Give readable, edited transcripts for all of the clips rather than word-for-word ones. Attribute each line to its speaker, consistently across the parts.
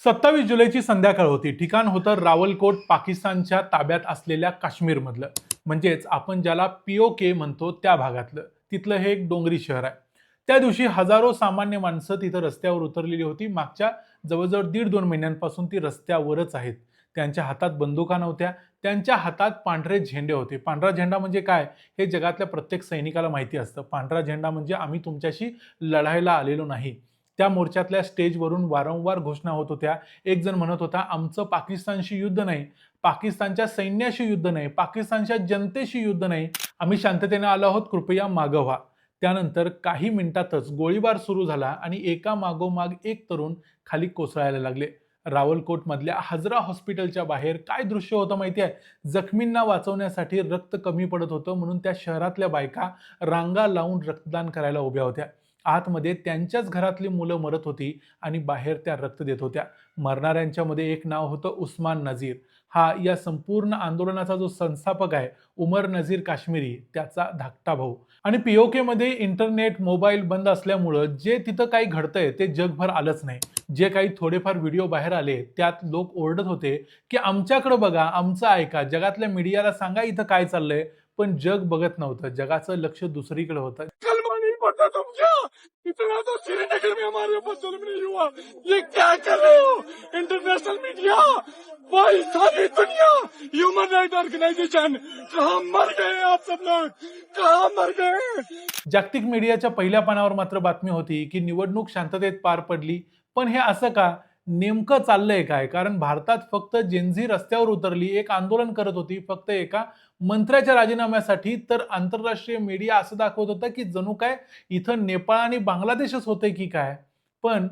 Speaker 1: 27 जुलैची संध्याकाळ होती. ठिकाण होतं रावलकोट, पाकिस्तानच्या ताब्यात असलेल्या काश्मीरमधलं. म्हणजेच आपण ज्याला पीओके म्हणतो त्या भागातलं. तिथलं हे एक डोंगरी शहर आहे. त्या दिवशी हजारो सामान्य माणसं तिथं रस्त्यावर उतरलेली होती. मागच्या जवळजवळ 1.5-2 महिन्यांपासून ती रस्त्यावरच आहेत. त्यांच्या हातात बंदुका नव्हत्या. त्यांच्या हातात पांढरे झेंडे होते. पांढरा झेंडा म्हणजे काय हे जगातल्या प्रत्येक सैनिकाला माहिती असतं. पांढरा झेंडा म्हणजे आम्ही तुमच्याशी लढायला आलेलो नाही. त्या मोर्चातल्या स्टेजवरून वारंवार घोषणा होत होत्या. एक जण म्हणत होता, आमचं पाकिस्तानशी युद्ध नाही, पाकिस्तानच्या सैन्याशी युद्ध नाही, पाकिस्तानच्या जनतेशी युद्ध नाही, आम्ही शांततेने आलो आहोत, कृपया मागं व्हा. त्यानंतर काही मिनिटातच गोळीबार सुरू झाला आणि एका मागोमाग एक तरुण खाली कोसळायला लागले. रावलकोट मधल्या हजरा हॉस्पिटलच्या बाहेर काय दृश्य होतं माहिती आहे? जखमींना वाचवण्यासाठी रक्त कमी पडत होतं म्हणून त्या शहरातल्या बायका रांगा लावून रक्तदान करायला उभ्या होत्या. आतमध्ये त्यांच्याच घरातली मुलं मरत होती आणि बाहेर त्या रक्त देत होत्या. मरणाऱ्यांच्या मध्ये एक नाव होतं उस्मान नजीर. हा या संपूर्ण आंदोलनाचा जो संस्थापक आहे, उमर नजीर काश्मीरी, त्याचा धाकटा भाऊ. आणि पीओके मध्ये इंटरनेट, मोबाईल बंद असल्यामुळं जे तिथं काही घडतंय ते जगभर आलंच नाही. जे काही थोडेफार व्हिडिओ बाहेर आले त्यात लोक ओरडत होते की आमच्याकडे बघा, आमचं ऐका, जगातल्या मीडियाला सांगा इथं काय चाललंय. पण जग बघत नव्हतं. जगाचं लक्ष दुसरीकडे होतं.
Speaker 2: कलमा नहीं पड़ता तुम क्या? इतना तो श्रीनगर में हमारे ऊपर जुल्म नहीं हुआ। ये क्या कर रहे हो इंटरनेशनल मीडिया? भाई सारी दुनिया, ह्यूमन राइट ऑर्गेनाइजेशन, कहाँ मर गए आप सब लोग? कहाँ मर गए?
Speaker 1: जागतिक मीडियाच्या पहिल्या पानावर मात्र बातमी होती की निवडणूक शांततेत पार पडली. पण हे असं का? नेमकं चाललंय काय? कारण भारतात फक्त जेनझी रस्त्यावर उतरली, एक आंदोलन करत होती फक्त एका मंत्र्याच्या राजीनाम्यासाठी. तर आंतरराष्ट्रीय मीडिया असं दाखवत होता की जणू काय इथं नेपाळ आणि बांगलादेशच होतंय की काय. पण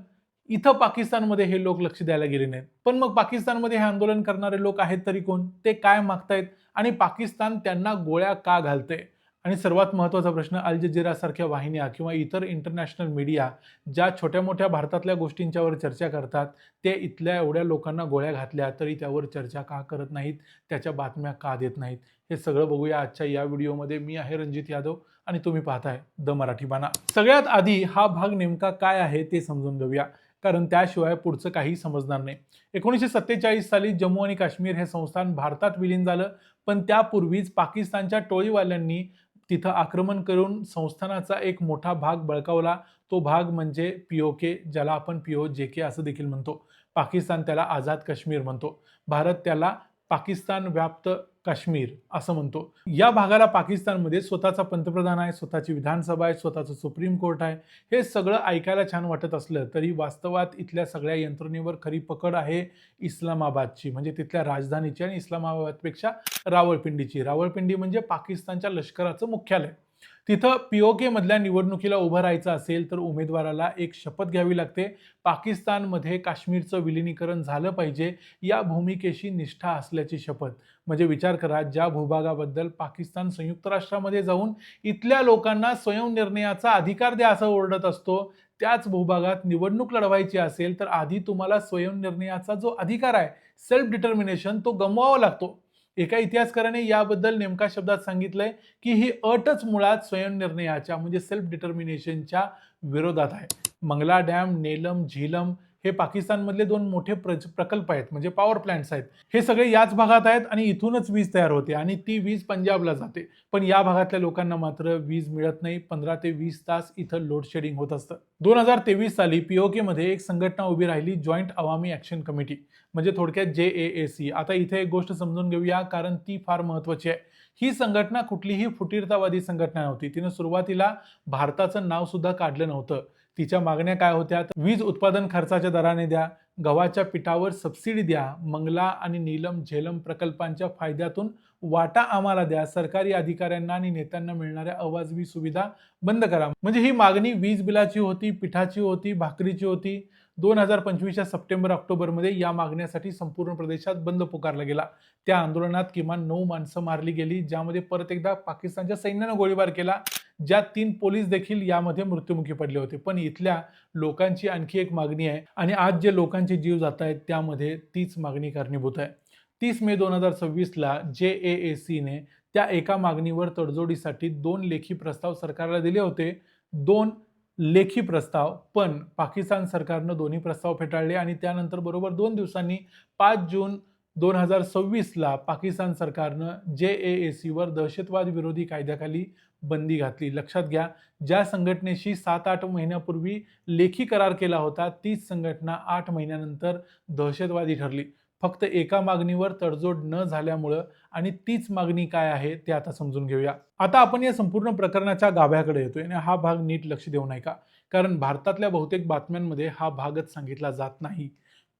Speaker 1: इथं पाकिस्तानमध्ये हे लोक लक्ष द्यायला गेले नाहीत. पण मग पाकिस्तानमध्ये हे आंदोलन करणारे लोक आहेत तरी कोण? ते काय मागतायत आणि पाकिस्तान त्यांना गोळ्या का घालतंय? आणि सर्वात महत्त्वाचा प्रश्न, अल जझीरा सारख्या वाहिन्या किंवा इतर इंटरनॅशनल मीडिया ज्या छोट्या मोठ्या भारतातल्या गोष्टींच्यावर चर्चा करतात, ते इथल्या एवढ्या लोकांना गोळ्या घातल्या तरी त्यावर चर्चा का करत नाहीत, त्याच्या बातम्या का देत नाहीत? हे सगळं बघूया आजच्या या व्हिडिओमध्ये. मी आहे रणजित यादव आणि तुम्ही पाहताय द मराठी बाणा. सगळ्यात आधी हा भाग नेमका काय आहे ते समजून घेऊया, कारण त्याशिवाय पुढचं काही समजणार नाही. 1947 साली जम्मू आणि काश्मीर हे संस्थान भारतात विलीन झालं. पण त्यापूर्वीच पाकिस्तानच्या टोळीवाल्यांनी तिथं आक्रमण करून संस्थानाचा एक मोठा भाग बळकावला. तो भाग म्हणजे पीओके, ज्याला आपण पीओजेके असं देखील म्हणतो. पाकिस्तान त्याला आझाद काश्मीर म्हणतो. भारत त्याला पाकिस्तान व्याप्त काश्मीर असं म्हणतो. या भागाला पाकिस्तानमध्ये स्वतःचा पंतप्रधान आहे, स्वतःची विधानसभा आहे, स्वतःचं सुप्रीम कोर्ट आहे. हे सगळं ऐकायला छान वाटत असलं तरी वास्तवात इथल्या सगळ्या यंत्रणेवर खरी पकड आहे इस्लामाबादची, म्हणजे तिथल्या राजधानीची, आणि इस्लामाबादपेक्षा रावळपिंडीची. रावळपिंडी म्हणजे पाकिस्तानच्या लष्कराचं मुख्यालय. तिथं पीओके मधल्या निवडणुकीला उभं राहायचं असेल तर उमेदवाराला एक शपथ घ्यावी लागते. पाकिस्तानमध्ये काश्मीरचं विलिनीकरण झालं पाहिजे या भूमिकेशी निष्ठा असल्याची शपथ. म्हणजे विचार करा, ज्या भूभागाबद्दल पाकिस्तान संयुक्त राष्ट्रामध्ये जाऊन इथल्या लोकांना स्वयंनिर्णयाचा अधिकार द्या असं ओरडत असतो, त्याच भूभागात निवडणूक लढवायची असेल तर आधी तुम्हाला स्वयंनिर्णयाचा जो अधिकार आहे, सेल्फ डिटर्मिनेशन, तो गमवावा लागतो. एका इतिहासकाराने याबद्दल नेमका शब्दात सांगितलंय की ही अटच मुळात स्वयंनिर्णयाच्या म्हणजे सेल्फ डिटर्मिनेशनच्या विरोधात आहे. मंगला डॅम, नेलम, झीलम हे पाकिस्तानमधले दोन मोठे प्रकल्प आहेत, म्हणजे पॉवर प्लांट्स आहेत. हे सगळे याच भागात आहेत आणि इथूनच वीज तयार होते आणि ती वीज पंजाबला जाते. पण या भागातल्या लोकांना मात्र वीज मिळत नाही. 15 ते 20 तास इथं लोड शेडिंग होत असतं. 2023 साली पीओके मध्ये एक संघटना उभी राहिली, जॉईंट अवामी ॲक्शन कमिटी, म्हणजे थोडक्यात JAAC. आता इथे एक गोष्ट समजून घेऊया, कारण ती फार महत्त्वाची आहे. ही संघटना कुठलीही फुटीरतावादी संघटना नव्हती. तिनं सुरुवातीला भारताचं नाव सुद्धा काढलं नव्हतं. तिच्या मागण्या काय होत्या? वीज उत्पादन खर्चाच्या दराने द्या, गव्हाच्या पिठावर सबसिडी द्या, मंगला आणि नीलम झेलम प्रकल्पांच्या फायद्यातून वाटा आम्हाला द्या, सरकारी अधिकाऱ्यांना आणि नेत्यांना मिळणाऱ्या अवाजवी सुविधा बंद करा. म्हणजे ही मागणी वीज बिलाची होती, पिठाची होती, भाकरीची होती. 2025च्या सप्टेंबर-ऑक्टोबरमध्ये या मागण्यासाठी संपूर्ण प्रदेशात बंद पुकारला गेला. त्या आंदोलनात किमान 9 माणसं मारली गेली, ज्यामध्ये परत एकदा पाकिस्तानच्या सैन्यानं गोळीबार केला, ज्यात 3 पोलीस देखील यामध्ये मृत्युमुखी पडले होते. पण इथल्या लोकांची आणखी एक मागणी आहे आणि आज जे लोकांचे जीव जात आहेत त्यामध्ये तीच मागणी कारणीभूत आहे. 30 मे 2026ला JAACने त्या एका मागणीवर तडजोडीसाठी 2 लेखी प्रस्ताव सरकारला दिले होते. 2 लेखी प्रस्ताव, पण पाकिस्तान सरकारनं दोन्ही प्रस्ताव फेटाळले आणि त्यानंतर बरोबर 2 दिवसांनी 5 जून 2026ला पाकिस्तान सरकारनं JAAC वर दहशतवाद विरोधी कायद्याखाली बंदी घातली. लक्षात घ्या, ज्या संघटनेशी 7-8 महिन्यापूर्वी लेखी करार केला होता, तीच संघटना 8 महिन्यानंतर दहशतवादी ठरली. फक्त एका मागणीवर तडजोड न झाल्यामुळं, आणि तीच मागणी काय आहे ते आता समजून घेऊया. आता आपण या संपूर्ण प्रकरणाच्या गाभ्याकडे येतोय आणि हा भाग नीट लक्ष देऊ नये का, कारण भारतातल्या बहुतेक बातम्यांमध्ये हा भागच सांगितला जात नाही.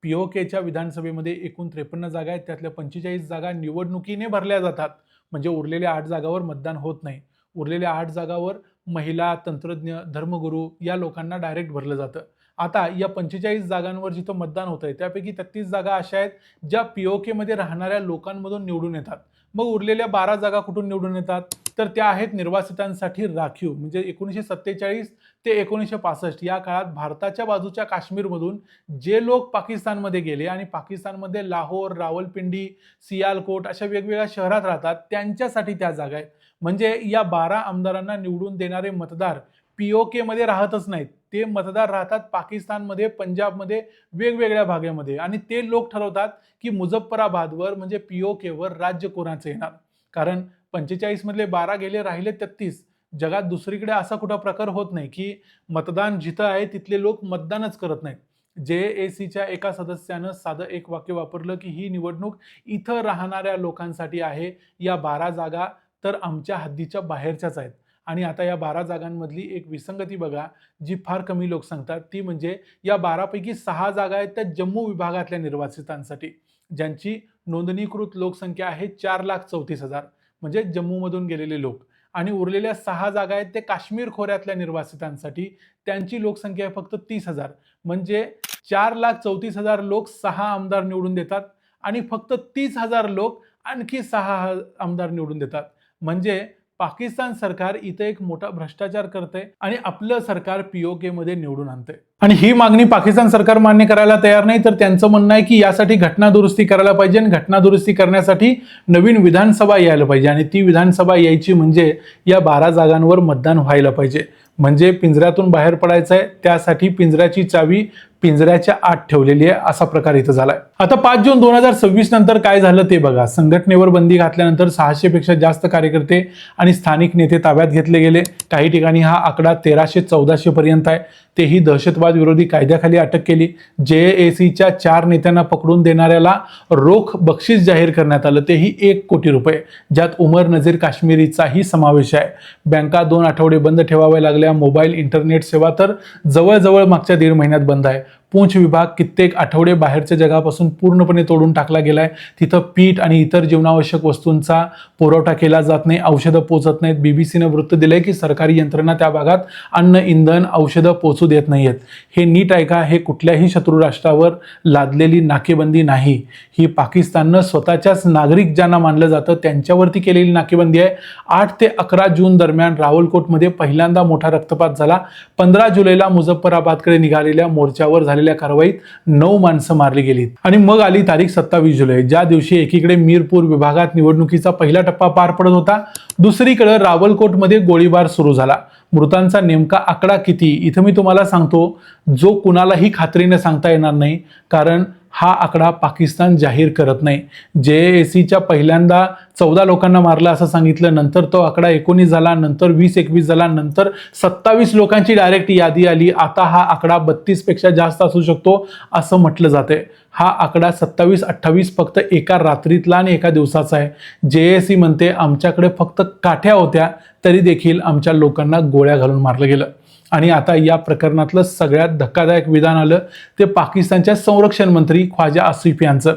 Speaker 1: POKच्या विधानसभेमध्ये एकूण 53 जागा आहेत, त्यातल्या 45 जागा निवडणुकीने भरल्या जातात, म्हणजे उरलेल्या 8 जागावर मतदान होत नाही. उरलेल्या 8 जागावर महिला, तंत्रज्ञ, धर्मगुरू या लोकांना डायरेक्ट भरलं जातं. आता या 45 जागांवर जिथं मतदान होतंय त्यापैकी 33 जागा अशा आहेत ज्या POK मध्ये राहणाऱ्या लोकांमधून निवडून येतात. मग उरलेल्या 12 जागा कुठून निवडून येतात, तर त्या आहेत निर्वासितांसाठी राखीव. म्हणजे 1947 ते 1965 या काळात भारताच्या बाजूच्या काश्मीरमधून जे लोक पाकिस्तानमध्ये गेले आणि पाकिस्तानमध्ये लाहोर, रावलपिंडी, सियालकोट अशा वेगवेगळ्या शहरात राहतात, त्यांच्यासाठी त्या जागा आहेत. म्हणजे या 12 आमदारांना निवडून देणारे मतदार POK मध्ये राहतच नाहीत, ते मतदार राहतात पाकिस्तानमध्ये, पंजाबमध्ये, वेगवेगळ्या भागामध्ये, आणि ते लोक ठरवतात की मुझफ्फराबादवर म्हणजे POK वर राज्य कोणाचं येणार. कारण 45 मधले 12 गेले, राहिले 33. जगात दुसरीकडे असा कुठला प्रकार होत नाही की मतदान जिथं आहे तिथले लोक मतदानच करत नाहीत. JAACच्या एका सदस्यानं साधं एक वाक्य वापरलं की ही निवडणूक इथं राहणाऱ्या लोकांसाठी आहे, या 12 जागा तर आमच्या हद्दीच्या बाहेरच्याच आहेत. आणि आता या 12 जागांमधली एक विसंगती बघा, जी फार कमी लोक सांगतात, ती म्हणजे या 12 पैकी 6 जागा आहेत त्या जम्मू विभागातल्या निर्वासितांसाठी, ज्यांची नोंदणीकृत लोकसंख्या आहे 4,34,000, म्हणजे जम्मूमधून गेलेले लोक. आणि उरलेल्या 6 जागा आहेत ते काश्मीर खोऱ्यातल्या निर्वासितांसाठी, त्यांची लोकसंख्या आहे फक्त 30,000. म्हणजे 4,34,000 लोक 6 आमदार निवडून देतात आणि फक्त 30,000 लोक आणखी 6 आमदार निवडून देतात. म्हणजे पाकिस्तान सरकार इथे एक मोठा भ्रष्टाचार करते आणि आपलं सरकार POK मध्ये निवडून आणते. आणि ही मागणी पाकिस्तान सरकार मान्य करायला तयार नाही, तर त्यांचं म्हणणं आहे की यासाठी घटना दुरुस्ती करायला पाहिजे आणि घटना दुरुस्ती करण्यासाठी नवीन विधानसभा यायला पाहिजे, आणि ती विधानसभा यायची म्हणजे या 12 जागांवर मतदान व्हायला पाहिजे. म्हणजे पिंजऱ्यातून बाहेर पडायचं आहे, त्यासाठी पिंजऱ्याची चावी पिंजऱ्याच्या आत ठेवलेली आहे, असा प्रकार इथं झालाय. आता 5 जून 2026 नंतर काय झालं ते बघा. संघटनेवर बंदी घातल्यानंतर 600 पेक्षा जास्त कार्यकर्ते आणि स्थानिक नेते ताब्यात घेतले गेले. काही ठिकाणी हा आकडा 1300-1400 पर्यंत आहे. तेही दहशतवाद विरोधी कायद्याखाली अटक केली. JAACच्या 4 नेत्यांना पकडून देणाऱ्याला रोख बक्षीस जाहीर करण्यात आलं, तेही 1 कोटी रुपये, ज्यात उमर नझीर काश्मीरीचाही समावेश आहे. बँका 2 आठवडे बंद ठेवाव्या लागल्या. मोबाईल इंटरनेट सेवा तर जवळजवळ मागच्या 1.5 महिन्यात बंद आहे. पूंछ विभाग कित्येक आठवडे बाहेरच्या जगापासून पूर्णपणे तोडून टाकला गेलाय. तिथं पीठ आणि इतर जीवनावश्यक वस्तूंचा पुरवठा केला जात नाही, औषधं पोचत नाहीत. BBCनं वृत्त दिलंय की सरकारी यंत्रणा त्या भागात अन्न, इंधन, औषधं पोचू देत नाहीयेत. हे नीट ऐका, हे कुठल्याही शत्रू राष्ट्रावर लादलेली नाकेबंदी नाही. ही पाकिस्ताननं स्वतःच्याच नागरिक ज्यांना मानलं जातं त्यांच्यावरती केलेली नाकेबंदी आहे. 8 ते 11 जून दरम्यान रावलकोटमध्ये पहिल्यांदा मोठा रक्तपात झाला. 15 जुलैला मुझफ्फराबादकडे निघालेल्या मोर्चावर झालेल्या कारवाईत 9 माणसं मारली गेलीत. आणि मग आली तारीख 27 जुलै, ज्या दिवशी एकीकडे मीरपूर विभागात निवडणुकीचा पहिला टप्पा पार पडत होता, दुसरीकडे रावलकोटमध्ये गोळीबार सुरू झाला. मृतांचा नेमका आकडा किती इथं मी तुम्हाला सांगतो, जो कुणालाही खात्रीने सांगता येणार नाही, कारण हा आकडा पाकिस्तान जाहीर करत नाही. JAACच्या पहिल्यांदा 14 लोकांना मारलं असं सांगितलं, नंतर तो आकडा 19 झाला, नंतर 20-21 झाला, नंतर 27 लोकांची डायरेक्ट यादी आली. आता हा आकडा 32 पेक्षा जास्त असू शकतो असं म्हटलं जाते. हा आकडा 27-28 फक्त एका रात्रीतला आणि एका दिवसाचा आहे. JAAC म्हणते आमच्याकडे फक्त काठ्या होत्या तरी देखील आमच्या लोकांना गोळ्या घालून मारलं गेलं. आणि आता या प्रकरणातलं सगळ्यात धक्कादायक विधान आलं ते पाकिस्तानच्या संरक्षण मंत्री ख्वाजा आसिफ यांचं.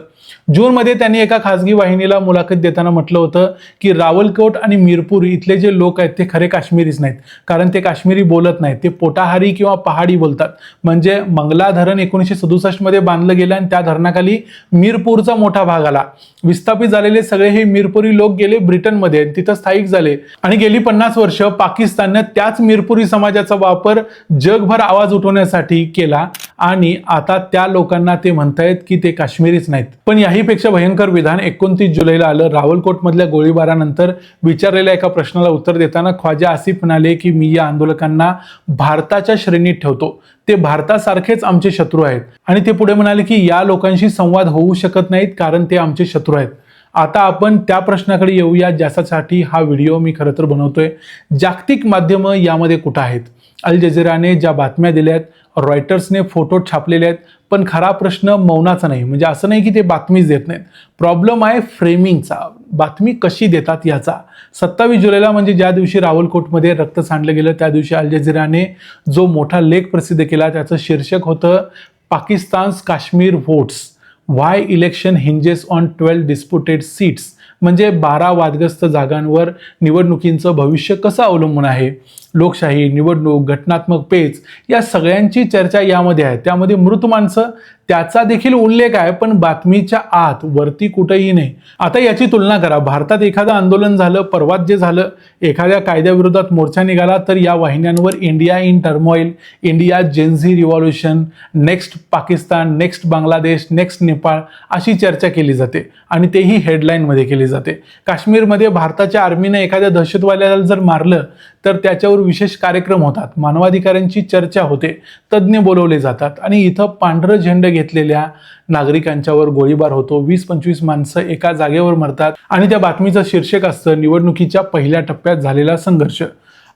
Speaker 1: जूनमध्ये त्यांनी एका खासगी वाहिनीला मुलाखत देताना म्हटलं होतं की रावलकोट आणि मीरपूर इथले जे लोक आहेत ते खरे काश्मीरीच नाहीत, कारण ते काश्मीरी बोलत नाहीत, ते पोटाहारी किंवा पहाडी बोलतात. म्हणजे मंगला धरण 1967 मध्ये बांधलं गेलं आणि त्या धरणाखाली मीरपूरचा मोठा भाग आला. विस्थापित झालेले सगळे हे मीरपुरी लोक गेले ब्रिटनमध्ये, तिथं स्थायिक झाले आणि गेली 50 वर्ष पाकिस्ताननं त्याच मीरपुरी समाजाचा वापर जगभर आवाज उठवण्यासाठी केला आणि आता त्या लोकांना ते म्हणतायत की ते काश्मीरीच नाहीत. पण याहीपेक्षा भयंकर विधान 29 जुलैला आलं. रावलकोटमधल्या गोळीबारानंतर विचारलेल्या एका प्रश्नाला उत्तर देताना ख्वाजा आसिफ म्हणाले की मी या आंदोलकांना भारताच्या श्रेणीत ठेवतो, ते भारतासारखेच आमचे शत्रू आहेत. आणि ते पुढे म्हणाले की या लोकांशी संवाद होऊ शकत नाहीत कारण ते आमचे शत्रू आहेत. आता आपण त्या प्रश्नाकडे येऊया ज्यासाठी हा व्हिडिओ मी खरं तर बनवतोय. जागतिक माध्यमं यामध्ये कुठं आहेत? अल जझीराने ज्या बातम्या दिल्यात, रॉयटर्सने फोटो छापलेले आहेत, पण खरा प्रश्न मौनाचा नाही. म्हणजे असं नाही की ते बातमीच देत नाहीत, प्रॉब्लेम आहे फ्रेमिंगचा, बातमी कशी देतात याचा. 27 जुलैला म्हणजे ज्या दिवशी रावलकोटमध्ये रक्त सांडलं गेलं त्या दिवशी अल जझीराने जो मोठा लेख प्रसिद्ध केला त्याचं शीर्षक होतं Pakistan's Kashmir votes, why election hinges on 12 disputed seats. म्हणजे 12 वादग्रस्त जागांवर निवडणुकींचं भविष्य कसं अवलंबून आहे. लोकशाही, निवडणूक, घटनात्मक पेच या सगळ्यांची चर्चा यामध्ये आहे. त्यामध्ये मृत माणसं त्याचा देखील उल्लेख आहे, पण बातमीच्या आत वरती कुठेही नाही. आता याची तुलना करा. भारतात एखादं आंदोलन झालं, परवात जे झालं, एखाद्या कायद्याविरोधात मोर्चा निघाला तर या वाहिन्यांवर India in turmoil, India Gen Z revolution, next Pakistan, next Bangladesh, next Nepal अशी चर्चा केली जाते आणि तेही हेडलाईनमध्ये केली जाते. काश्मीरमध्ये भारताच्या आर्मीने एखाद्या दहशतवाद्याला जर मारलं तर त्याच्यावर विशेष कार्यक्रम होतात, मानवाधिकारांची चर्चा होते, तज्ज्ञ बोलवले जातात. आणि इथं पांढरं झेंडे घेतलेल्या नागरिकांच्यावर गोळीबार होतो, 20-25 माणसं एका जागेवर मरतात आणि त्या बातमीचं शीर्षक असतं निवडणुकीच्या पहिल्या टप्प्यात झालेला संघर्ष.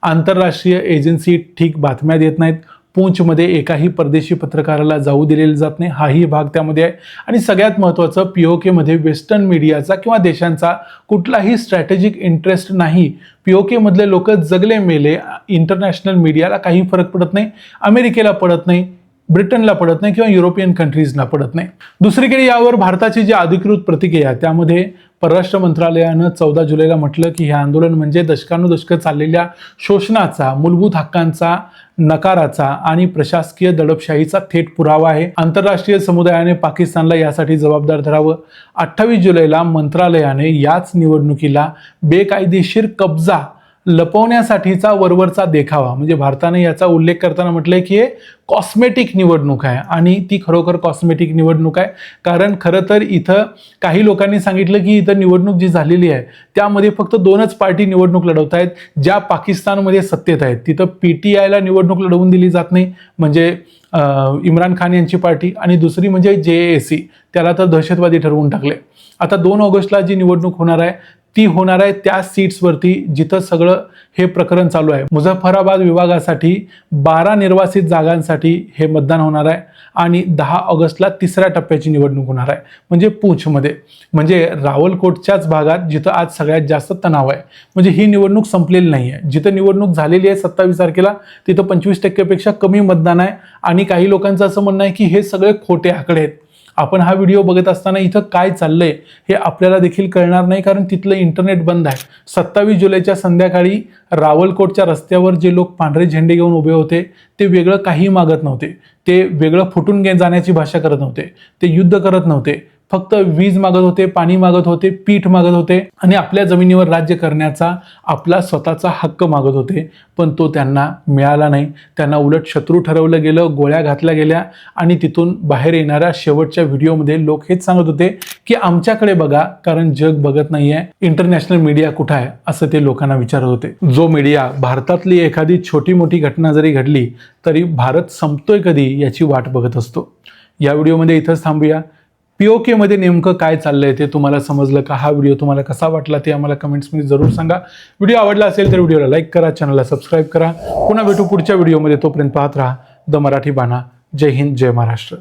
Speaker 1: आंतरराष्ट्रीय एजन्सी ठीक बातम्या देत नाहीत. पूंछमध्ये एकाही परदेशी पत्रकाराला जाऊ दिलेलं जात नाही, हाही भाग त्यामध्ये आहे. आणि सगळ्यात महत्त्वाचं, POKमध्ये वेस्टर्न मीडियाचा किंवा देशांचा कुठलाही स्ट्रॅटेजिक इंटरेस्ट नाही. POKमधले लोक जगले मेले, इंटरनॅशनल मीडियाला काही फरक पडत नाही, अमेरिकेला पडत नाही, ब्रिटनला पडत नाही किंवा युरोपियन कंट्रीजला पडत नाही. दुसरीकडे यावर भारताची जी अधिकृत प्रतिक्रिया त्यामध्ये परराष्ट्र मंत्रालयानं 14 जुलैला म्हटलं की हे आंदोलन म्हणजे दशकानुदशकं चाललेल्या शोषणाचा, मूलभूत हक्कांचा नकाराचा आणि प्रशासकीय दडपशाहीचा थेट पुरावा आहे. आंतरराष्ट्रीय समुदायाने पाकिस्तानला यासाठी जबाबदार धरावं. 28 जुलैला मंत्रालयाने याच निवडणुकीला बेकायदेशीर कब्जा लपवण्यासाठीचा वरवरचा देखावा, म्हणजे भारताने याचा उल्लेख करताना म्हटलंय की हे कॉस्मेटिक निवडणूक आहे आणि ती खरोखर कॉस्मेटिक निवडणूक आहे. कारण खरं तर इथं काही लोकांनी सांगितलं की इथं निवडणूक जी झालेली आहे त्यामध्ये फक्त 2च पार्टी निवडणूक लढवत आहेत ज्या पाकिस्तानमध्ये सत्तेत आहेत. तिथं PTIला निवडणूक लढवून दिली जात नाही, म्हणजे इम्रान खान यांची पार्टी, आणि दुसरी म्हणजे JAC, त्याला तर दहशतवादी ठरवून टाकले. आता 2 ऑगस्टला जी निवडणूक होणार आहे ती होणार आहे त्या सीट्सवरती जिथं सगळं हे प्रकरण चालू आहे. मुझफ्फराबाद विभागासाठी 12 निर्वासित जागांसाठी हे मतदान होणार आहे आणि 10 ऑगस्टला 3ऱ्या टप्प्याची निवडणूक होणार आहे, म्हणजे पूंछमध्ये, म्हणजे रावलकोटच्याच भागात जिथं आज सगळ्यात जास्त तणाव आहे. म्हणजे ही निवडणूक संपलेली नाही आहे. जिथं निवडणूक झालेली आहे 27 तारखेला तिथं 25% कमी मतदान आहे. आणि काही लोकांचं असं म्हणणं आहे की हे सगळे खोटे आकडे आहेत. आपण हा व्हिडिओ बघत असताना इथं काय चाललंय हे आपल्याला देखील कळणार नाही, कारण तिथलं इंटरनेट बंद आहे. 27 जुलैच्या संध्याकाळी रावलकोटच्या रस्त्यावर जे लोक पांढरे झेंडे घेऊन उभे होते ते वेगळं काही मागत नव्हते, ते वेगळं फुटून जाण्याची भाषा करत नव्हते, ते युद्ध करत नव्हते, फक्त वीज मागत होते, पाणी मागत होते, पीठ मागत होते आणि आपल्या जमिनीवर राज्य करण्याचा आपला स्वतःचा हक्क मागत होते. पण तो त्यांना मिळाला नाही. त्यांना उलट शत्रू ठरवलं गेलं, गोळ्या घातल्या गेल्या आणि तिथून बाहेर येणाऱ्या शेवटच्या व्हिडिओमध्ये लोक हेच सांगत होते की आमच्याकडे बघा, कारण जग बघत नाहीये, इंटरनॅशनल मीडिया कुठं आहे असं ते लोकांना विचारत होते. जो मीडिया भारतातली एखादी छोटी मोठी घटना जरी घडली तरी भारत संपतोय कधी याची वाट बघत असतो. या व्हिडिओमध्ये इथंच थांबूया. POKमध्ये नेमकं काय चाललंय ते तुम्हाला समजलं का? हा व्हिडिओ तुम्हाला कसा वाटला ते आम्हाला कमेंट्समध्ये जरूर सांगा. व्हिडिओ आवडला असेल तर व्हिडिओला लाईक करा, चॅनलला सबस्क्राईब करा. पुन्हा भेटू पुढच्या व्हिडिओमध्ये. तोपर्यंत पाहत राहा द मराठी बाणा. जय हिंद, जय महाराष्ट्र.